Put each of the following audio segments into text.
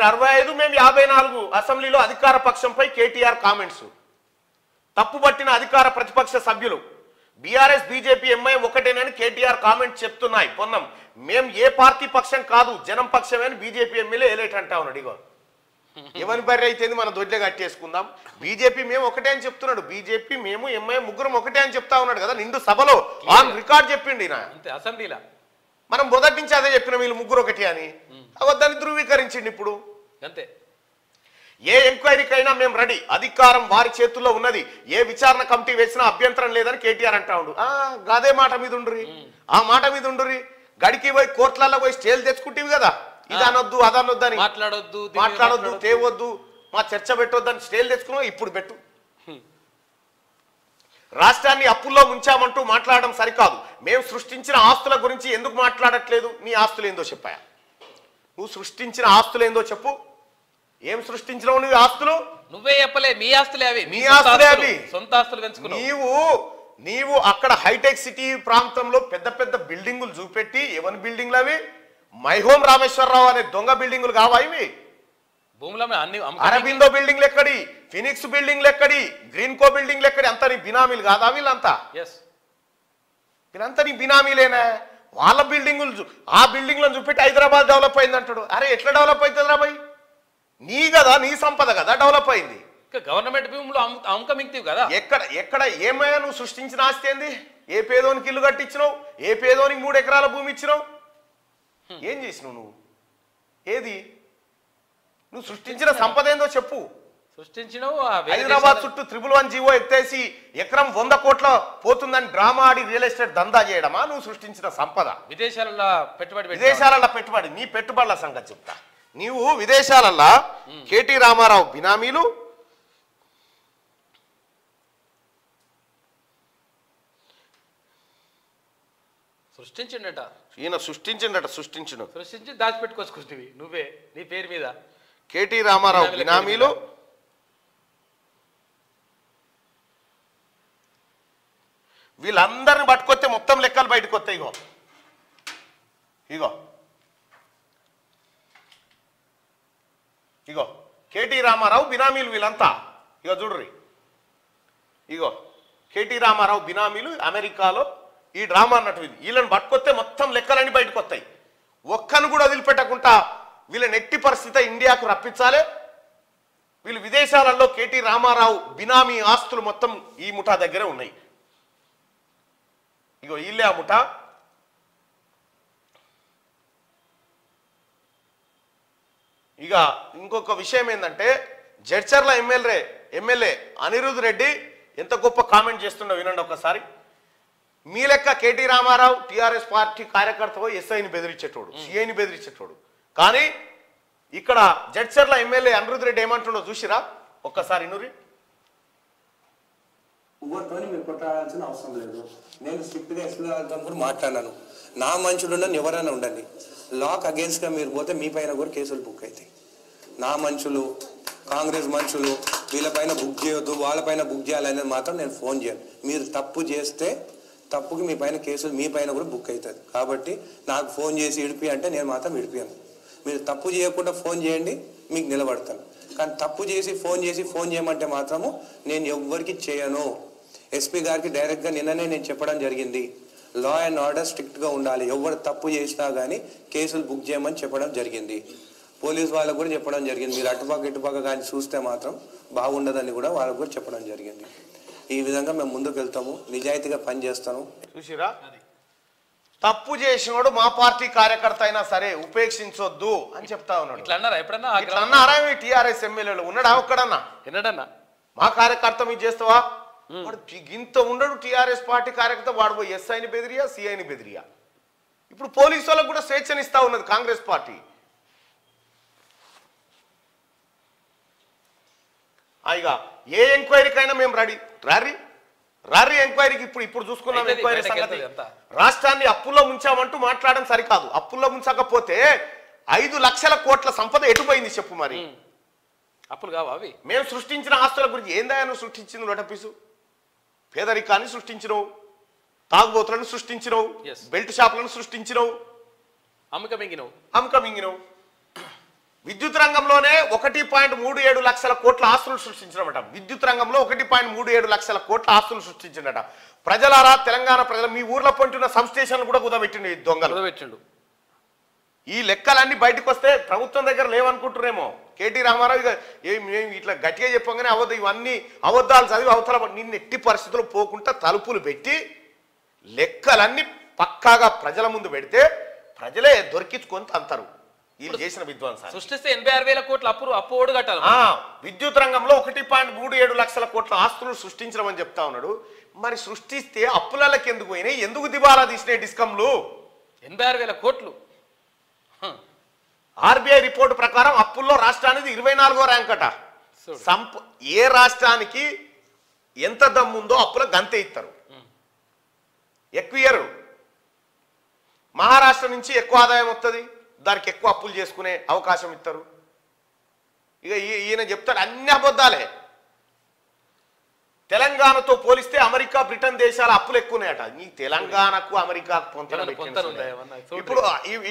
65 మేము 54 అసెంబ్లీలో అధికార పక్షంపై కేటీఆర్ కామెంట్స్ తప్పుబట్టిన అధికార ప్రతిపక్ష సభ్యులు బీఆర్ఎస్ బీజేపీ ఎంఐఎం ఒకటేనని కేటీఆర్ కామెంట్ చెప్తున్నాయి పొన్నం మేం ఏ పార్టీ పక్షం కాదు జనం పక్షమే అని బీజేపీ ఎమ్మెల్యే ఏలేట్ అంటా ఉన్నాడు ఇగో ఎవరి బర్రె అయితే మన దొడ్లే కట్టేసుకుందాం బీజేపీ మేము ఒకటే అని చెప్తున్నాడు బీజేపీ మేము ఎంఐఎం ముగ్గురం ఒకటే అని చెప్తా ఉన్నాడు కదా నిండు సభలో ఆన్ రికార్డ్ చెప్పిండి అసెంబ్లీలో మనం మొదటి నుంచి అదే చెప్పిన వీళ్ళు ముగ్గురు ఒకటి అని అవద్దని ధృవీకరించింది ఇప్పుడు అంతే ఏ ఎంక్వైరీకైనా మేము రెడీ అధికారం వారి చేతుల్లో ఉన్నది ఏ విచారణ కమిటీ వేసినా అభ్యంతరం లేదని కేటీఆర్ అంటా ఉండు అదే మాట మీద ఉండ్రి ఆ మాట మీద ఉండ్రి గడికి పోయి కోర్టులలో పోయి స్టేలు తెచ్చుకుంటేవి కదా ఇది అనొద్దు అదనొద్దు అని మాట్లాడొద్దు తేవద్దు మా చర్చ పెట్టొద్దని స్టేలు తెచ్చుకున్నావు ఇప్పుడు పెట్టు రాష్ట్రాన్ని అప్పుల్లో ముంచామంటూ మాట్లాడడం సరికాదు మేము సృష్టించిన ఆస్తుల గురించి ఎందుకు మాట్లాడట్లేదు నీ ఆస్తులు ఏందో చెప్పాయా నువ్వు సృష్టించిన ఆస్తులు ఏందో చెప్పు ఏం సృష్టించినావు నువ్వు ఆస్తులు నువ్వే చెప్పలే మీ ఆస్తులే అవి నీ ఆస్తులే అవి సొంత ఆస్తులు పెంచుకున్నావు నీవు అక్కడ హైటెక్ సిటీ ప్రాంతంలో పెద్ద పెద్ద బిల్డింగులు చూపెట్టి ఎవరి బిల్డింగ్లు అవి మైహోం రామేశ్వరరావు అనే దొంగ బిల్డింగులు కావా ఇవి భూముల అరబిందో బిల్డింగ్లు ఎక్కడి ఫినిక్స్ బిల్డింగ్లు ఎక్కడి గ్రీన్ కో బిల్డింగ్లు ఎక్కడి అంతా నీ బినామీలు కాదా వీళ్ళంతా వీళ్ళంతా నీ బినామీలేనా వాళ్ళ బిల్డింగులు ఆ బిల్డింగ్లను చూపెట్టి హైదరాబాద్ డెవలప్ అయింది అంటాడు అరే ఎట్లా డెవలప్ అవుతుంది రాబాయ్ నీ కదా నీ సంపద కదా డెవలప్ అయింది గవర్నమెంట్ భూములు అమ్మకమిక్తివి కదా ఎక్కడ ఎక్కడ ఏమయ్యా నువ్వు సృష్టించిన ఆస్తి ఏంది ఏ పేదోనికి ఇల్లు కట్టించినావు ఏ పేదోనికి 3 ఎకరాల భూమి ఇచ్చినావు ఏం చేసినావు నువ్వు ఏది నువ్వు సృష్టించిన సంపద ఏందో చెప్పు సృష్టించినావు హైదరాబాద్ చుట్టూ 111 జీవో ఎత్తేసి ఎకరం 100 కోట్ల పోతుందని డ్రామా ఆడి రియల్ ఎస్టేట్ దందా చేయడమా నువ్వు సృష్టించిన సంపద విదేశాలలో పెట్టుబడి నీ పెట్టుబడుల సంగతి చెప్తా నీవు విదేశాలల్లా కేటీ రామారావు బినామీలు సృష్టించిండట ఈయన సృష్టించి దాచిపెట్టుకోసుకుంటువి నువ్వే నీ పేరు మీద కేటీ రామారావు బినామీలు వీళ్ళందరిని పట్టుకొస్తే మొత్తం లెక్కలు బయటకు వస్తాయి ఇగో కేటీ రామారావు బినామీలు వీళ్ళంతా చూడ్రి కేటీ రామారావు బినామీలు అమెరికాలో ఈ డ్రామా అన్నట్టు వీళ్ళని పట్టుకొస్తే మొత్తం లెక్కలన్నీ బయటకు వస్తాయి ఒక్కను కూడా వదిలిపెట్టకుండా వీళ్ళని ఎట్టి పరిస్థితి ఇండియాకు రప్పించాలి వీళ్ళు విదేశాలలో కేటీ రామారావు బినామీ ఆస్తులు మొత్తం ఈ ముఠా దగ్గరే ఉన్నాయి వీళ్ళే ఆ ముఠా ఇక ఇంకొక విషయం ఏంటంటే జడ్చర్ల ఎమ్మెల్యే అనిరుద్ రెడ్డి ఎంత గొప్ప కామెంట్ చేస్తుండో వినండి ఒకసారి మీ లెక్క కేటీ రామారావు టీఆర్ఎస్ పార్టీ కార్యకర్తకు ఎస్ఐని బెదిరించేటోడు సిఐని బెదిరించేటోడు కానీ ఇక్కడ జడ్చర్ల ఎమ్మెల్యే అనిరుద్ రెడ్డి ఏమంటుండో చూసిరా ఒక్కసారి నూరి మీరు కొట్టాడాల్సిన అవసరం లేదు నేను స్ట్రిక్ట్గా ఎస్పీ గారితో కూడా మాట్లాడాను నా మనుషులు ఉండని ఎవరైనా ఉండండి లాక్ అగేన్స్ట్గా మీరు పోతే మీ పైన కూడా కేసులు బుక్ అవుతాయి నా మనుషులు కాంగ్రెస్ మనుషులు వీళ్ళపైన బుక్ చేయొద్దు వాళ్ళపైన బుక్ చేయాలనేది మాత్రం నేను ఫోన్ చేయను మీరు తప్పు చేస్తే తప్పుకి మీ పైన కేసులు మీ పైన కూడా బుక్ అవుతుంది కాబట్టి నాకు ఫోన్ చేసి ఇడిపి అంటే నేను మాత్రం ఇడిపియాను మీరు తప్పు చేయకుండా ఫోన్ చేయండి మీకు నిలబడతాను కానీ తప్పు చేసి ఫోన్ చేయమంటే మాత్రము నేను ఎవ్వరికి చేయను ఎస్పీ గారికి డైరెక్ట్గా నిన్ననే నేను చెప్పడం జరిగింది లా అండ్ ఆర్డర్ స్ట్రిక్ట్గా ఉండాలి ఎవరు తప్పు చేసినా కానీ కేసులు బుక్ చేయమని చెప్పడం జరిగింది పోలీస్ వాళ్ళకు కూడా చెప్పడం జరిగింది మీరు అటుపక్క ఇటుపక్క కానీ చూస్తే మాత్రం బాగుండదని కూడా వాళ్ళకు కూడా చెప్పడం జరిగింది ఈ విధంగా మేము ముందుకు వెళ్తాము నిజాయితీగా పనిచేస్తాము చూసిరా తప్పు చేసినోడు మా పార్టీ కార్యకర్త అయినా సరే ఉపేక్షించొద్దు అని చెప్తా ఉన్నాడు ఇట్లా అన్నారా టీఆర్ఎస్ ఎమ్మెల్యేలు ఉన్నాడా ఒక్కడన్నా మా కార్యకర్త మీరు చేస్తావా వాడు ఇంత ఉండడు టీఆర్ఎస్ పార్టీ కార్యకర్త వాడు పోయి ఎస్ఐని బెదిరియా సిఐని బెదిరియా ఇప్పుడు పోలీసు వాళ్ళకు కూడా స్వేచ్ఛనిస్తా ఉన్నది కాంగ్రెస్ పార్టీ ఇక ఏ ఎంక్వైరీకైనా మేము రెడీ రారీ ఎంక్వైరీకి ఇప్పుడు చూసుకున్నాం ఎంక్వైరీ సంగతి రాష్ట్రాన్ని అప్పుల్లో ముంచామంటూ మాట్లాడడం సరికాదు అప్పుల్లో ముంచకపోతే 5 లక్షల కోట్ల సంపద ఎటుపోయింది చెప్పు మరి అప్పులు కావా అవి మేము సృష్టించిన ఆస్తుల గురించి ఏందా నువ్వు సృష్టించింది లోటపీసు పేదరికాన్ని సృష్టించినవు తాగుబోతులను సృష్టించినవు బెల్ట్ షాపులను సృష్టించినవు అమ్మకమింగినవు విద్యుత్ రంగంలోనే 1.37 లక్షల కోట్ల ఆస్తులు సృష్టించినమాట. విద్యుత్ రంగంలో 1.37 లక్షల కోట్ల ఆస్తులు సృష్టించినట. ప్రజలారా, తెలంగాణ ప్రజలు, మీ ఊర్లో పొంటున్న సంస్టేషన్లు కూడా కుదబెట్టిండు ఈ దొంగలు. ఈ లెక్కలన్నీ బయటకు వస్తే ప్రభుత్వం దగ్గర లేవనుకుంటున్నారేమో. కేటీ రామారావు మేము ఇట్లా గట్టిగా చెప్పగానే ఇవన్నీ అబద్ధాలు చదివి అవతల నిన్ను ఎట్టి పరిస్థితుల్లో పోకుండా తలుపులు పెట్టి లెక్కలన్నీ పక్కాగా ప్రజల ముందు పెడితే ప్రజలే దొరికించుకొని అంటారు వీళ్ళు చేసిన విధ్వంసాలు. సృష్టిస్తే 86,000 కోట్ల అప్పు ఓడు కట్టాలి. విద్యుత్ రంగంలో 1.37 లక్షల కోట్ల ఆస్తులు సృష్టించడం చెప్తా ఉన్నాడు. మరి సృష్టిస్తే అప్పులకి ఎందుకు పోయినాయి? ఎందుకు దివాలా తీసినాయి డిస్కంలు? 86,000 కోట్లు. ఆర్బీఐ రిపోర్టు ప్రకారం అప్పుల్లో రాష్ట్రానికి 24వ ర్యాంక్ అట. ఏ రాష్ట్రానికి ఎంత దమ్ముందో అప్పుల గంతే ఇస్తారు, ఎక్కువ ఇయ్యరు. మహారాష్ట్ర నుంచి ఎక్కువ ఆదాయం వస్తుంది, దానికి ఎక్కువ అప్పులు చేసుకునే అవకాశం ఇస్తారు. ఇక ఈయన చెప్తాడు అన్ని అబద్ధాలే. తెలంగాణతో పోలిస్తే అమెరికా, బ్రిటన్ దేశాల అప్పులు ఎక్కువనేట. ఈ తెలంగాణకు అమెరికాకు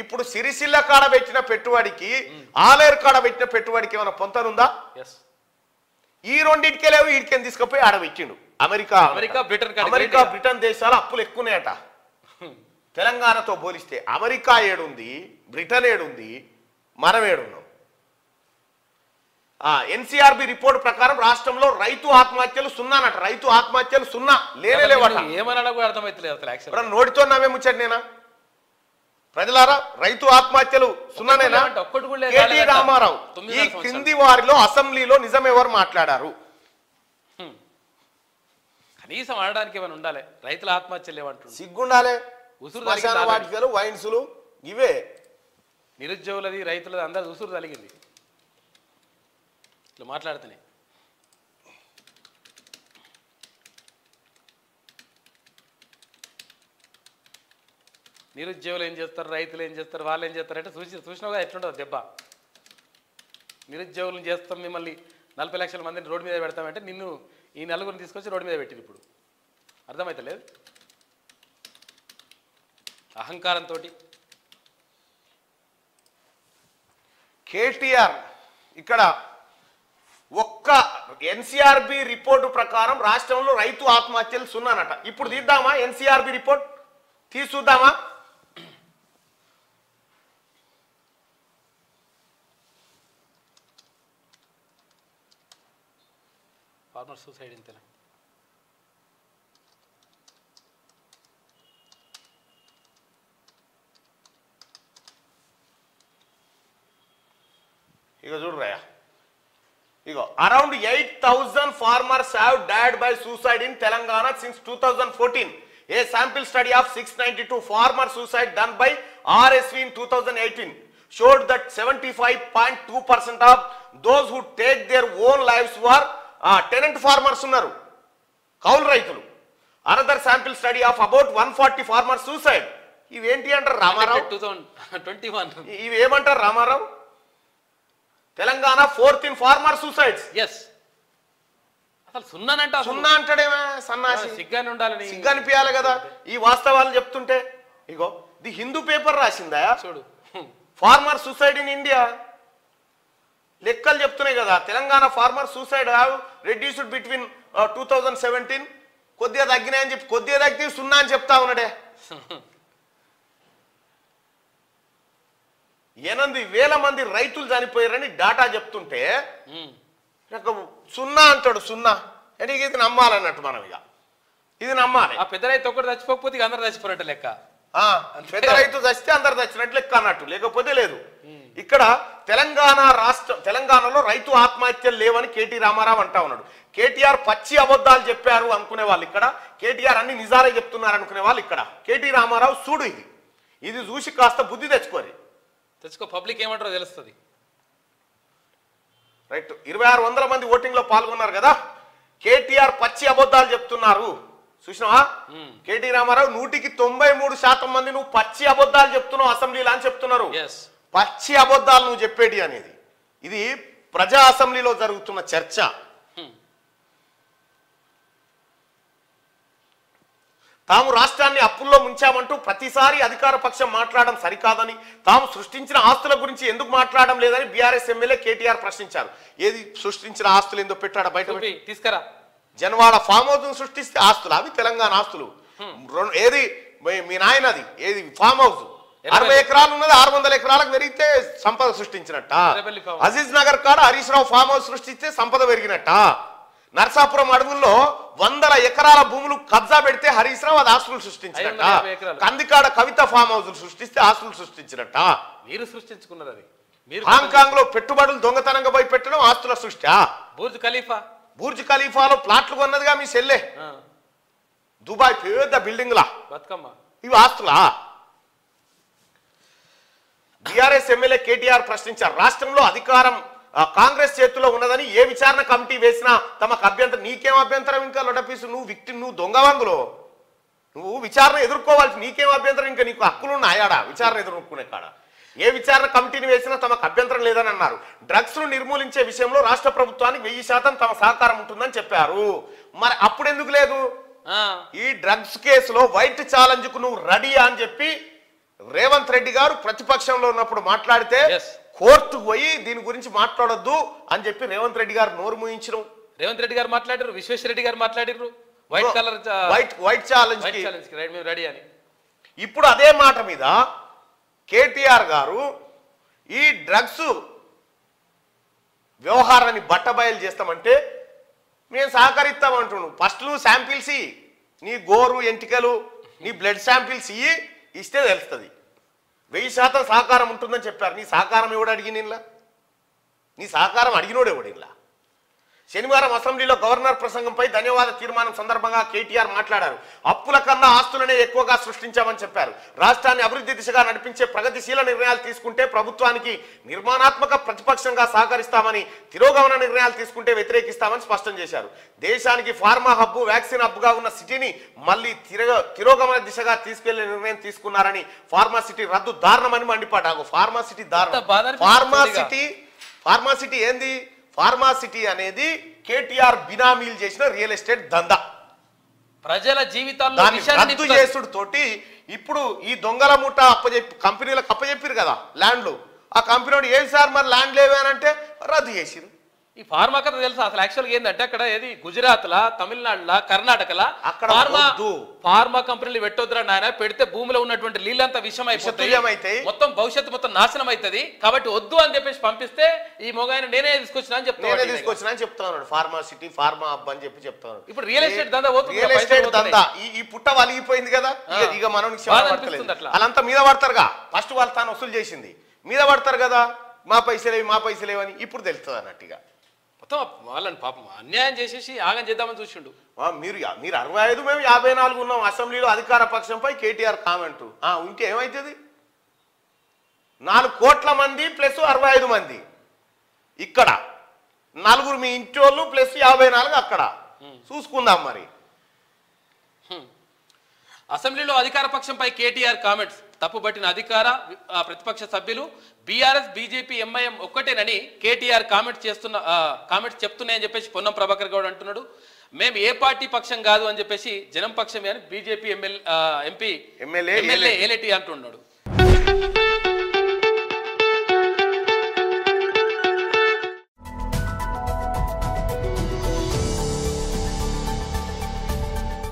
ఇప్పుడు సిరిసిల్ల కాడ పెట్టిన పెట్టుబడికి ఆలేరు కాడ పెట్టిన పెట్టుబడికి ఏమైనా పొంతనుందా? ఈ రెండింటికే లేవు. వీడికి తీసుకుపోయి ఆడ పెట్టిండు. అమెరికా బ్రిటన్ దేశాల అప్పులు ఎక్కువనేట తెలంగాణతో పోలిస్తే. అమెరికా ఏడుంది, బ్రిటన్ ఏడుంది, మనం ఏడున్నాం. ఎన్సీఆర్బి రిపోర్ట్ ప్రకారం రాష్ట్రంలో రైతు ఆత్మహత్యలు 0 అట. రైతు ఆత్మహత్యలు 0 లేనేలేవట. ఏమన్నా నోటితో నవ్వే ముచ్చట నేనా? ప్రజలారా, రైతు ఆత్మహత్యలు 0నేనా? కేటీ రామారావు ఈ కింది వారిలో అసెంబ్లీలో నిజం ఎవరు మాట్లాడారు? కనీసం ఆడడానికి ఏమైనా ఉండాలి. రైతుల ఆత్మహత్యలు ఏమంటారు? సిగ్గుండాలే. వాటికలు వైన్సులు ఇవే. నిరుద్యోగులది, రైతులది అందరు ఉసురు తలిగింది ఇట్లా మాట్లాడుతున్నాయి. నిరుద్యోగులు ఏం చేస్తారు, రైతులు ఏం చేస్తారు, వాళ్ళు ఏం చేస్తారు అంటే చూసినావుగా ఎట్లుంటుంది దెబ్బ. నిరుద్యోగులను చేస్తాం, మిమ్మల్ని 40 లక్షల మందిని రోడ్డు మీద పెడతామంటే నిన్ను ఈ నలుగురిని తీసుకొచ్చి రోడ్డు మీద పెట్టింది. ఇప్పుడు అర్థమవుతలేదు అహంకారంతో. కేటీఆర్ ఇక్కడ ఒక్క ఎన్సీఆర్బి రిపోర్టు ప్రకారం రాష్ట్రంలో రైతు ఆత్మహత్యలు 0 అట. ఇప్పుడు తీద్దామా ఎన్సీఆర్బి రిపోర్ట్? చూద్దామా? Farmer suicide in Telangana. ఇక చూడరాయా, ఇగో around 8,000 farmers have died by suicide in Telangana since 2014. A sample study of 692 farmer suicide done by RSV in 2018 showed that 75.2% of those who take their own lives were tenant farmers ఉన్నారు, కౌలు రైతులు. Another sample study of about 140 farmer suicide. ఇవేంటి అంటారు రామారావు? 2021 ఇవి ఏమంటారు Ramarao? Telangana 4th in farmer suicides. అసలు 0 అంటే 0 అంటాడేమో సన్నాసి. సిగ్గాని ఉండాలని, సిగ్గనిపించాలి కదా ఈ వాస్తవాలు చెప్తుంటే. ఇగో ది హిందూ పేపర్ రాసిందా చూడు, ఫార్మర్ సూసైడ్ ఇన్ ఇండియా లెక్కలు చెప్తున్నాయి కదా. Telangana farmer suicide have reduced between 2017 కొద్దిగా తగ్గినాయని చెప్పి, కొద్దిగా తగ్గి 0 అని చెప్తా ఉన్నాడే. 8,000 మంది రైతులు చనిపోయారని డాటా చెప్తుంటే 0 అంటాడు. 0 అంటే ఇది నమ్మాలన్నట్టు మనం. ఇక ఇది నమ్మాలి. ఆ పెద్ద రైతు ఒక్కటి చచ్చిపోకపోతే అందరు చచ్చిపోయినట్టు లెక్క. పెద్ద రైతు చస్తే అందరు చచ్చినట్లు లెక్క అన్నట్టు, లేకపోతే లేదు. ఇక్కడ తెలంగాణలో రైతు ఆత్మహత్యలు లేవని కేటీ రామారావు అంటా ఉన్నాడు. కేటీఆర్ పచ్చి అబద్ధాలు చెప్పారు అనుకునే వాళ్ళు ఇక్కడ, కేటీఆర్ అన్ని నిజాలే చెప్తున్నారు అనుకునే వాళ్ళు ఇక్కడ. కేటీ రామారావు చూడు, ఇది చూసి కాస్త బుద్ధి తెచ్చుకోరు. పబ్లిక్ ఏమంటారో తెలుస్తుంది. రైట్, 2,600 మంది ఓటింగ్ లో పాల్గొన్నారు కదా. కేటీఆర్ పచ్చి అబద్ధాలు చెప్తున్నారు చూసినావా? కేటీ రామారావు 100కి 93% మంది నువ్వు పచ్చి అబద్ధాలు చెప్తున్నావు అసెంబ్లీలో అని చెప్తున్నారు. పచ్చి అబద్ధాలు నువ్వు చెప్పేటి అనేది ఇది ప్రజా అసెంబ్లీలో జరుగుతున్న చర్చ. తాము రాష్ట్రాన్ని అప్పుల్లో ముంచామంటూ ప్రతిసారి అధికార పక్షం మాట్లాడడం సరికాదని, తాము సృష్టించిన ఆస్తుల గురించి ఎందుకు మాట్లాడడం లేదని బీఆర్ఎస్ ఎమ్మెల్యే కేటీఆర్ ప్రశ్నించారు. ఏది సృష్టించిన ఆస్తులు ఎందుకు పెట్టాడా బయట తీసుకురా? జనవాడ ఫామ్ హౌస్ సృష్టిస్తే ఆస్తులు, అవి తెలంగాణ ఆస్తులు. ఏది మీ నాయనది ఏది ఫామ్ హౌస్ 60 ఎకరాలు ఉన్నది 600 ఎకరాలకు పెరిగితే సంపద సృష్టించినట్ట. అజీజ్ నగర్ కాడ హరీష్ రావు ఫామ్ హౌస్ సృష్టిస్తే సంపద పెరిగినట్ట. నర్సాపురం అడవుల్లో 100 ఎకరాల భూములు కబ్జా పెడితే హరీష్ రావు అది ఆస్తులు సృష్టించినట్ట. కందికాడ కవిత ఫామ్ హౌస్ సృష్టిస్తే ఆస్తులు సృష్టించినట్ట. మీరు సృష్టించుకున్నారు అది. హాంకాంగ్ లో పెట్టుబడులు దొంగతనంగా పోయి పెట్టడం ఆస్తుల సృష్టి. బుర్జ్ ఖలీఫాలో ప్లాట్లు కొన్నదిగా మీ సెల్లే. దుబాయ్ పెద్ద బిల్డింగ్ లా బతుకమ్మ, ఇవి ఆస్తులా? బీఆర్ఎస్ ఎమ్మెల్యే కేటీఆర్ ప్రశ్నించారు. రాష్ట్రంలో అధికారం కాంగ్రెస్ చేతిలో ఉన్నదని ఏ విచారణ కమిటీ వేసినా తమకు అభ్యంతరం. నీకేం అభ్యంతరం? ఇంకా లొడపీసు నువ్వు విక్టిమ్, నువ్వు దొంగవంగులో నువ్వు విచారణ ఎదుర్కోవాల్సి నీకేం అభ్యంతరం? ఇంకా నీకు హక్కులు ఉన్నాయాడా విచారణ ఎదుర్కొనే కాడ? ఏ విచారణ కమిటీని వేసినా తమకు అభ్యంతరం లేదని అన్నారు. డ్రగ్స్ ను నిర్మూలించే విషయంలో రాష్ట్ర ప్రభుత్వానికి 1000% తమ సహకారం ఉంటుందని చెప్పారు. మరి అప్పుడెందుకు లేదు? ఈ డ్రగ్స్ కేసులో వైట్ ఛాలెంజ్ కు నువ్వు రెడీ అని చెప్పి రేవంత్ రెడ్డి గారు ప్రతిపక్షంలో ఉన్నప్పుడు మాట్లాడితే కోర్టుకు పోయి దీని గురించి మాట్లాడొద్దు అని చెప్పి రేవంత్ రెడ్డి గారు నోరు మూయించడం. రేవంత్ రెడ్డి గారు మాట్లాడారు, విశ్వేశ్వరరెడ్డి గారు మాట్లాడారు వైట్ ఛాలెంజ్ రెడీ అని. ఇప్పుడు అదే మాట మీద కేటీఆర్ గారు ఈ డ్రగ్స్ వ్యవహారాన్ని బట్టబయలు చేస్తామంటే మేము సహకరిస్తామంటున్నాను. ఫస్ట్ నువ్వు శాంపిల్స్ ఇయ్యి, నీ గోరు ఎంటికలు నీ బ్లడ్ శాంపిల్స్ ఇస్తే తెలుస్తుంది. 1000% సహకారం ఉంటుందని చెప్పారు. నీ సహకారం ఎవడు అడిగినిలా? నీ సహకారం అడిగినోడు ఎవడిలా? శనివారం అసెంబ్లీలో గవర్నర్ ప్రసంగంపై ధన్యవాద తీర్మానం సందర్భంగా కేటీఆర్ మాట్లాడారు. అప్పుల కన్నా ఆస్తులనే ఎక్కువగా సృష్టించామని చెప్పారు. రాష్ట్రాన్ని అభివృద్ధి దిశగా నడిపించే ప్రగతిశీల నిర్ణయాలు తీసుకుంటే ప్రభుత్వానికి నిర్మాణాత్మక ప్రతిపక్షంగా సహకరిస్తామని, తిరోగమన నిర్ణయాలు తీసుకుంటే వ్యతిరేకిస్తామని స్పష్టం చేశారు. దేశానికి ఫార్మా హబ్బు, వ్యాక్సిన్ హబ్గా ఉన్న సిటీని మళ్ళీ తిరోగమన దిశగా తీసుకెళ్లే నిర్ణయం తీసుకున్నారని, ఫార్మా సిటీ రద్దు దారుణమని మండిపడ్డారు. ఫార్మా సిటీ దారుణం. ఫార్మా సిటీ ఏంది? ఫార్మాసిటీ అనేది కేటీఆర్ బినామీలు చేసిన రియల్ ఎస్టేట్ దందా. ప్రజల జీవితాల్లో రద్దు చేసుడు తోటి ఇప్పుడు ఈ దొంగల ముఠ కంపెనీలకు అప్పచెప్పారు కదా ల్యాండ్లు. ఆ కంపెనీ ఏది సార్ మరి ల్యాండ్ లేవేనంటే రద్దు చేసిరు. ఈ ఫార్మా కథ తెలుసా? అసలు యాక్చువల్గా ఏంటంటే అక్కడ ఏది గుజరాత్లా, తమిళనాడులా, కర్ణాటకలా అక్కడ ఫార్మా కంపెనీలు పెట్టొద్దురా నాయన, పెడితే భూమిలో ఉన్నటువంటి నీళ్ళంతా విషం అయిపోతాయి, మొత్తం భవిష్యత్తు మొత్తం నాశనం అవుతుంది, కాబట్టి వద్దు అని చెప్పేసి పంపిస్తే ఈ మొగాయన నేనే తీసుకొచ్చినా అని చెప్తాను. ఫార్మాసిటీ ఫార్మా హబ్ అని చెప్పి చెప్తాను. ఇప్పుడు రియల్ ఎస్టేట్ దందా ఈ పుట్ట వలిగిపోయింది కదా, ఇక మనం వాళ్ళంతా మీద పడతారుగా. ఫస్ట్ వాళ్ళు తాను వసూలు చేసింది మీద పడతారు కదా, మా పైసలేవని ఇప్పుడు తెలుస్తుంది అన్నట్టుగా. మొత్తం వాళ్ళని పాపం అన్యాయం చేసేసి ఆగం చేద్దామని చూసిండు. మీరు 65 మేము 54 ఉన్నాం. అసెంబ్లీలో అధికార పక్షంపై కేటీఆర్ కామెంట్ ఉంటే ఏమవుతుంది? 4 కోట్ల మంది ప్లస్ 65 మంది ఇక్కడ, 4 మీ ఇంటి వాళ్ళు ప్లస్ 54 అక్కడ. చూసుకుందాం మరి. అసెంబ్లీలో అధికార పక్షంపై కేటీఆర్ కామెంట్స్. తప్పుబట్టిన అధికార ప్రతిపక్ష సభ్యులు బీఆర్ఎస్, బీజేపీ, ఎంఐఎం ఒక్కటేనని కేటీఆర్ కామెంట్స్ చెప్తున్నాయని చెప్పేసి పొన్నం ప్రభాకర్ గౌడ్ అంటున్నాడు. మేము ఏ పార్టీ పక్షం కాదు అని చెప్పేసి జనం పక్షమే అని బీజేపీ ఎమ్మెల్యే ఏలేటి అంటున్నాడు.